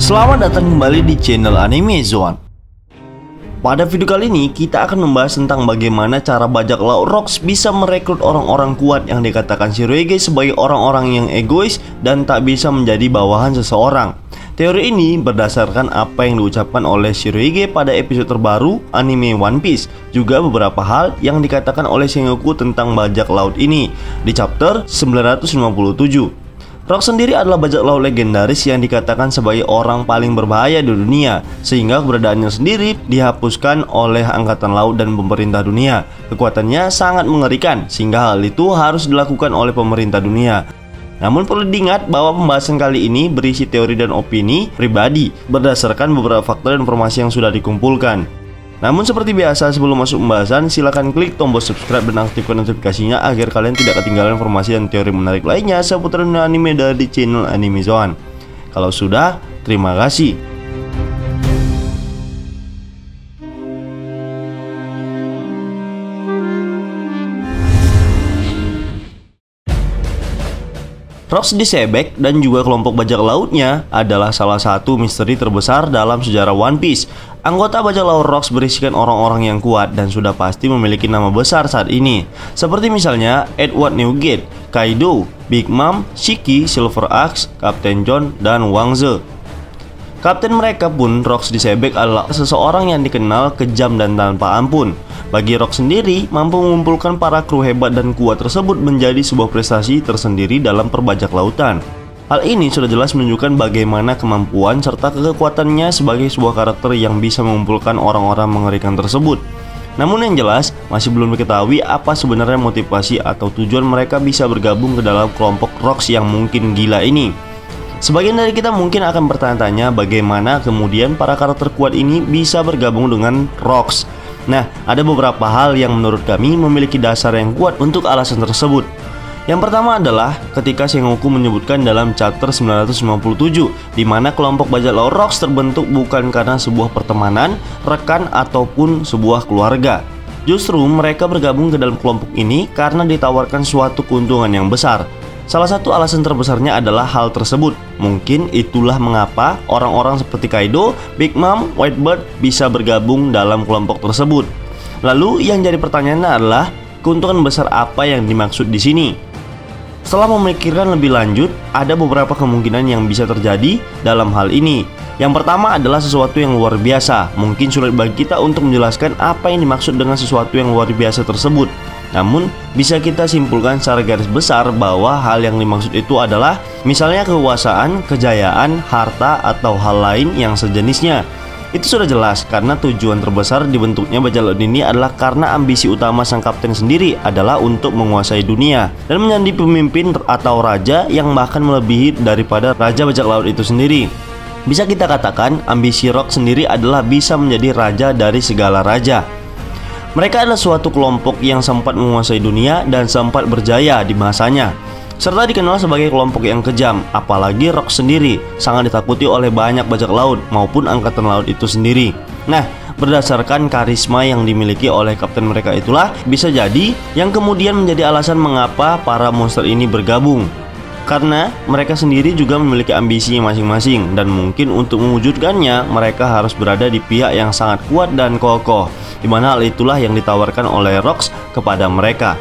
Selamat datang kembali di channel Anime Zone. Pada video kali ini kita akan membahas tentang bagaimana cara bajak laut Rocks bisa merekrut orang-orang kuat yang dikatakan Shirohige sebagai orang-orang yang egois dan tak bisa menjadi bawahan seseorang. Teori ini berdasarkan apa yang diucapkan oleh Shirohige pada episode terbaru anime One Piece, juga beberapa hal yang dikatakan oleh Sengoku tentang bajak laut ini di chapter 957. Rocks sendiri adalah bajak laut legendaris yang dikatakan sebagai orang paling berbahaya di dunia, sehingga keberadaannya sendiri dihapuskan oleh angkatan laut dan pemerintah dunia. Kekuatannya sangat mengerikan, sehingga hal itu harus dilakukan oleh pemerintah dunia. Namun perlu diingat bahwa pembahasan kali ini berisi teori dan opini pribadi berdasarkan beberapa faktor dan informasi yang sudah dikumpulkan. Namun seperti biasa, sebelum masuk pembahasan, silahkan klik tombol subscribe dan aktifkan notifikasinya agar kalian tidak ketinggalan informasi dan teori menarik lainnya seputar anime dari channel Anime Zone. Kalau sudah, terima kasih. Rocks disebek dan juga kelompok bajak lautnya adalah salah satu misteri terbesar dalam sejarah One Piece. Anggota bajak laut Rocks berisikan orang-orang yang kuat dan sudah pasti memiliki nama besar saat ini, seperti misalnya Edward Newgate, Kaido, Big Mom, Shiki, Silver Axe, Kapten John, dan Wang Ze. Kapten mereka pun Rocks disebek adalah seseorang yang dikenal kejam dan tanpa ampun. Bagi Rocks sendiri, mampu mengumpulkan para kru hebat dan kuat tersebut menjadi sebuah prestasi tersendiri dalam perbajak lautan. Hal ini sudah jelas menunjukkan bagaimana kemampuan serta kekuatannya sebagai sebuah karakter yang bisa mengumpulkan orang-orang mengerikan tersebut. Namun yang jelas, masih belum diketahui apa sebenarnya motivasi atau tujuan mereka bisa bergabung ke dalam kelompok Rocks yang mungkin gila ini. Sebagian dari kita mungkin akan bertanya-tanya bagaimana kemudian para karakter kuat ini bisa bergabung dengan Rocks. Nah, ada beberapa hal yang menurut kami memiliki dasar yang kuat untuk alasan tersebut. Yang pertama adalah ketika Sengoku menyebutkan dalam chapter 957, di mana kelompok bajak laut Rocks terbentuk bukan karena sebuah pertemanan, rekan, ataupun sebuah keluarga. Justru mereka bergabung ke dalam kelompok ini karena ditawarkan suatu keuntungan yang besar. Salah satu alasan terbesarnya adalah hal tersebut. Mungkin itulah mengapa orang-orang seperti Kaido, Big Mom, Whitebird bisa bergabung dalam kelompok tersebut. Lalu yang jadi pertanyaannya adalah keuntungan besar apa yang dimaksud di sini? Setelah memikirkan lebih lanjut, ada beberapa kemungkinan yang bisa terjadi dalam hal ini. Yang pertama adalah sesuatu yang luar biasa. Mungkin sulit bagi kita untuk menjelaskan apa yang dimaksud dengan sesuatu yang luar biasa tersebut. Namun, bisa kita simpulkan secara garis besar bahwa hal yang dimaksud itu adalah misalnya kekuasaan, kejayaan, harta, atau hal lain yang sejenisnya. Itu sudah jelas karena tujuan terbesar dibentuknya bajak laut ini adalah karena ambisi utama sang kapten sendiri adalah untuk menguasai dunia dan menjadi pemimpin atau raja yang bahkan melebihi daripada raja bajak laut itu sendiri. Bisa kita katakan ambisi Rocks sendiri adalah bisa menjadi raja dari segala raja. Mereka adalah suatu kelompok yang sempat menguasai dunia dan sempat berjaya di masanya, serta dikenal sebagai kelompok yang kejam. Apalagi Rocks sendiri sangat ditakuti oleh banyak bajak laut maupun angkatan laut itu sendiri. Nah, berdasarkan karisma yang dimiliki oleh kapten mereka itulah bisa jadi yang kemudian menjadi alasan mengapa para monster ini bergabung. Karena mereka sendiri juga memiliki ambisi masing-masing dan mungkin untuk mewujudkannya mereka harus berada di pihak yang sangat kuat dan kokoh, di mana hal itulah yang ditawarkan oleh Rocks kepada mereka.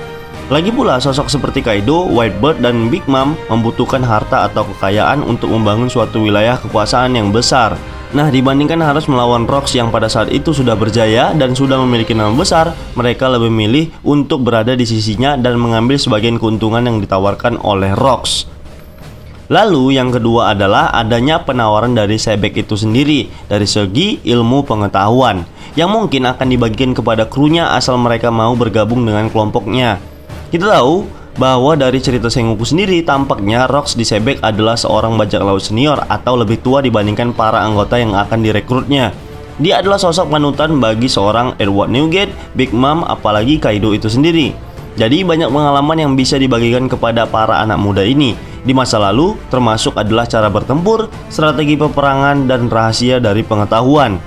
Lagi pula sosok seperti Kaido, Whitebird, dan Big Mom membutuhkan harta atau kekayaan untuk membangun suatu wilayah kekuasaan yang besar. Nah, dibandingkan harus melawan Rocks yang pada saat itu sudah berjaya dan sudah memiliki nama besar, mereka lebih memilih untuk berada di sisinya dan mengambil sebagian keuntungan yang ditawarkan oleh Rocks. Lalu yang kedua adalah adanya penawaran dari sebek itu sendiri dari segi ilmu pengetahuan yang mungkin akan dibagikan kepada krunya asal mereka mau bergabung dengan kelompoknya. Kita tahu bahwa dari cerita Sengoku sendiri tampaknya Rocks disebek adalah seorang bajak laut senior atau lebih tua dibandingkan para anggota yang akan direkrutnya. Dia adalah sosok panutan bagi seorang Edward Newgate, Big Mom, apalagi Kaido itu sendiri. Jadi banyak pengalaman yang bisa dibagikan kepada para anak muda ini di masa lalu, termasuk adalah cara bertempur, strategi peperangan, dan rahasia dari pengetahuan.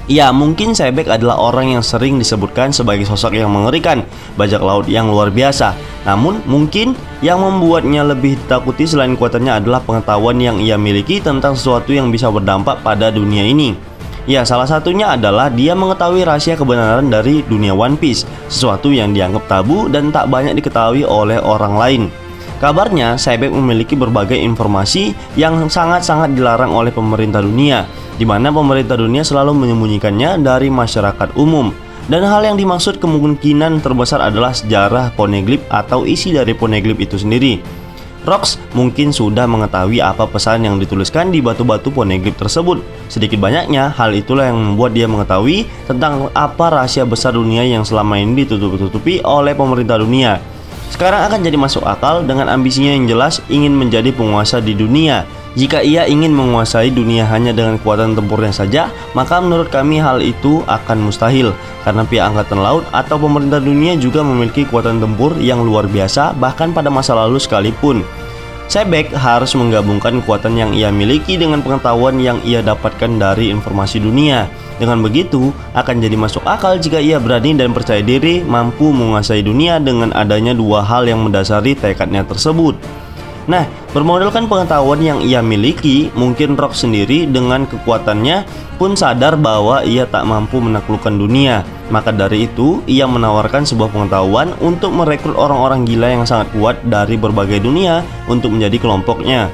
Ya, mungkin Sebek adalah orang yang sering disebutkan sebagai sosok yang mengerikan, bajak laut yang luar biasa. Namun, mungkin yang membuatnya lebih ditakuti selain kekuatannya adalah pengetahuan yang ia miliki tentang sesuatu yang bisa berdampak pada dunia ini. Ya, salah satunya adalah dia mengetahui rahasia kebenaran dari dunia One Piece, sesuatu yang dianggap tabu dan tak banyak diketahui oleh orang lain. Kabarnya, Sebek memiliki berbagai informasi yang sangat-sangat dilarang oleh pemerintah dunia, di mana pemerintah dunia selalu menyembunyikannya dari masyarakat umum. Dan hal yang dimaksud kemungkinan terbesar adalah sejarah poneglyph atau isi dari poneglyph itu sendiri. Rocks mungkin sudah mengetahui apa pesan yang dituliskan di batu-batu poneglyph tersebut. Sedikit banyaknya, hal itulah yang membuat dia mengetahui tentang apa rahasia besar dunia yang selama ini ditutup-tutupi oleh pemerintah dunia. Sekarang akan jadi masuk akal dengan ambisinya yang jelas ingin menjadi penguasa di dunia. Jika ia ingin menguasai dunia hanya dengan kekuatan tempurnya saja, maka menurut kami hal itu akan mustahil, karena pihak angkatan laut atau pemerintah dunia juga memiliki kekuatan tempur yang luar biasa bahkan pada masa lalu sekalipun. Sebek harus menggabungkan kekuatan yang ia miliki dengan pengetahuan yang ia dapatkan dari informasi dunia. Dengan begitu, akan jadi masuk akal jika ia berani dan percaya diri mampu menguasai dunia dengan adanya dua hal yang mendasari tekadnya tersebut. Nah, bermodalkan pengetahuan yang ia miliki, mungkin Rock sendiri dengan kekuatannya pun sadar bahwa ia tak mampu menaklukkan dunia. Maka dari itu, ia menawarkan sebuah pengetahuan untuk merekrut orang-orang gila yang sangat kuat dari berbagai dunia untuk menjadi kelompoknya.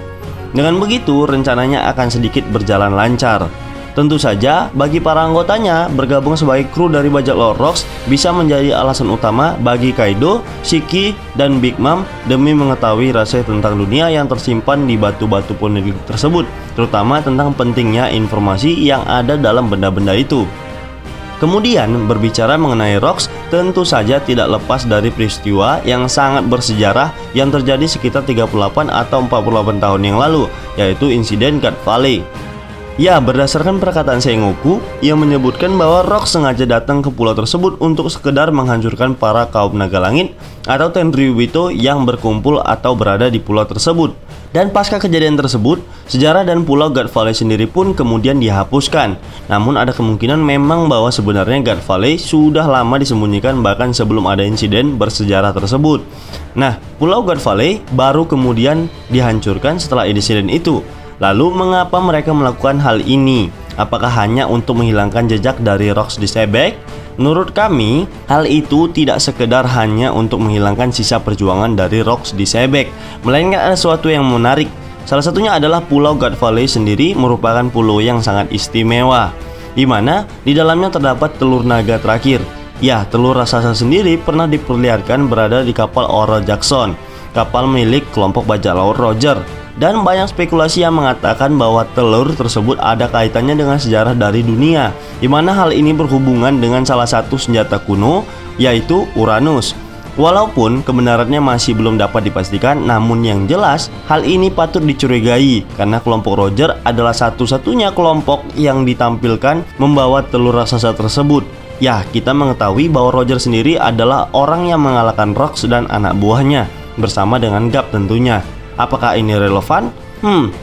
Dengan begitu, rencananya akan sedikit berjalan lancar. Tentu saja, bagi para anggotanya, bergabung sebagai kru dari bajak laut Rocks bisa menjadi alasan utama bagi Kaido, Shiki, dan Big Mom demi mengetahui rahasia tentang dunia yang tersimpan di batu-batu poneglyph tersebut, terutama tentang pentingnya informasi yang ada dalam benda-benda itu. Kemudian, berbicara mengenai Rocks, tentu saja tidak lepas dari peristiwa yang sangat bersejarah yang terjadi sekitar 38 atau 48 tahun yang lalu, yaitu insiden God Valley. Ya, berdasarkan perkataan Sengoku, ia menyebutkan bahwa Rock sengaja datang ke pulau tersebut untuk sekedar menghancurkan para kaum naga langit atau Tenryubito yang berkumpul atau berada di pulau tersebut. Dan pasca kejadian tersebut, sejarah dan pulau God Valley sendiri pun kemudian dihapuskan. Namun ada kemungkinan memang bahwa sebenarnya God Valley sudah lama disembunyikan bahkan sebelum ada insiden bersejarah tersebut. Nah, pulau God Valley baru kemudian dihancurkan setelah insiden itu. Lalu mengapa mereka melakukan hal ini? Apakah hanya untuk menghilangkan jejak dari Rocks di Sebek? Menurut kami, hal itu tidak sekedar hanya untuk menghilangkan sisa perjuangan dari Rocks di Sebek, melainkan ada sesuatu yang menarik. Salah satunya adalah Pulau God Valley sendiri merupakan pulau yang sangat istimewa, di mana di dalamnya terdapat telur naga terakhir. Ya, telur raksasa sendiri pernah diperlihatkan berada di kapal Oro Jackson, kapal milik kelompok bajak laut Roger. Dan banyak spekulasi yang mengatakan bahwa telur tersebut ada kaitannya dengan sejarah dari dunia, di mana hal ini berhubungan dengan salah satu senjata kuno, yaitu Uranus. Walaupun kebenarannya masih belum dapat dipastikan, namun yang jelas hal ini patut dicurigai karena kelompok Roger adalah satu-satunya kelompok yang ditampilkan membawa telur raksasa tersebut. Ya, kita mengetahui bahwa Roger sendiri adalah orang yang mengalahkan Rocks dan anak buahnya, bersama dengan Garp tentunya. Apakah ini relevan?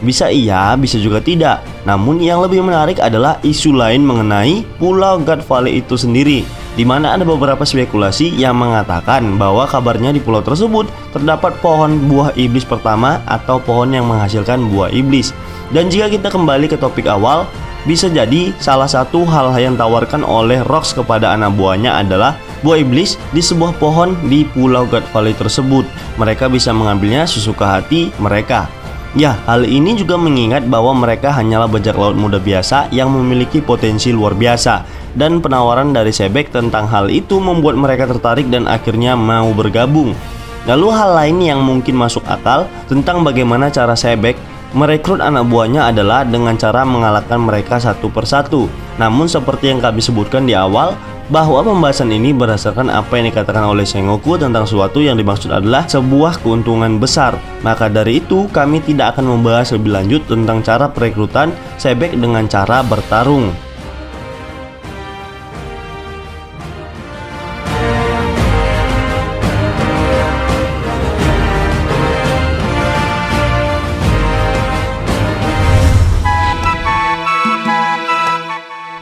Bisa iya, bisa juga tidak. Namun yang lebih menarik adalah isu lain mengenai Pulau God Valley itu sendiri, di mana ada beberapa spekulasi yang mengatakan bahwa kabarnya di pulau tersebut terdapat pohon buah iblis pertama atau pohon yang menghasilkan buah iblis. Dan jika kita kembali ke topik awal, bisa jadi salah satu hal yang ditawarkan oleh Rocks kepada anak buahnya adalah buah iblis di sebuah pohon di Pulau God Valley tersebut. Mereka bisa mengambilnya sesuka hati mereka. Ya, hal ini juga mengingat bahwa mereka hanyalah bajak laut muda biasa yang memiliki potensi luar biasa. Dan penawaran dari Sebek tentang hal itu membuat mereka tertarik dan akhirnya mau bergabung. Lalu hal lain yang mungkin masuk akal tentang bagaimana cara Sebek merekrut anak buahnya adalah dengan cara mengalahkan mereka satu persatu. Namun seperti yang kami sebutkan di awal, bahwa pembahasan ini berdasarkan apa yang dikatakan oleh Sengoku tentang sesuatu yang dimaksud adalah sebuah keuntungan besar. Maka dari itu kami tidak akan membahas lebih lanjut tentang cara perekrutan Sebek dengan cara bertarung.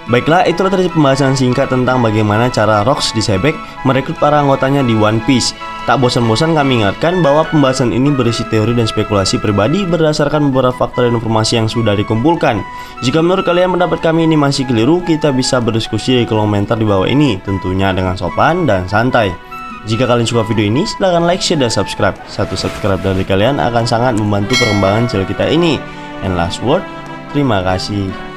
Baiklah, itulah tadi pembahasan singkat tentang bagaimana cara Rocks disebek merekrut para anggotanya di One Piece. Tak bosan-bosan kami ingatkan bahwa pembahasan ini berisi teori dan spekulasi pribadi berdasarkan beberapa faktor dan informasi yang sudah dikumpulkan. Jika menurut kalian pendapat kami ini masih keliru, kita bisa berdiskusi di kolom komentar di bawah ini, tentunya dengan sopan dan santai. Jika kalian suka video ini, silahkan like, share, dan subscribe. Satu subscribe dari kalian akan sangat membantu perkembangan channel kita ini. And last word, terima kasih.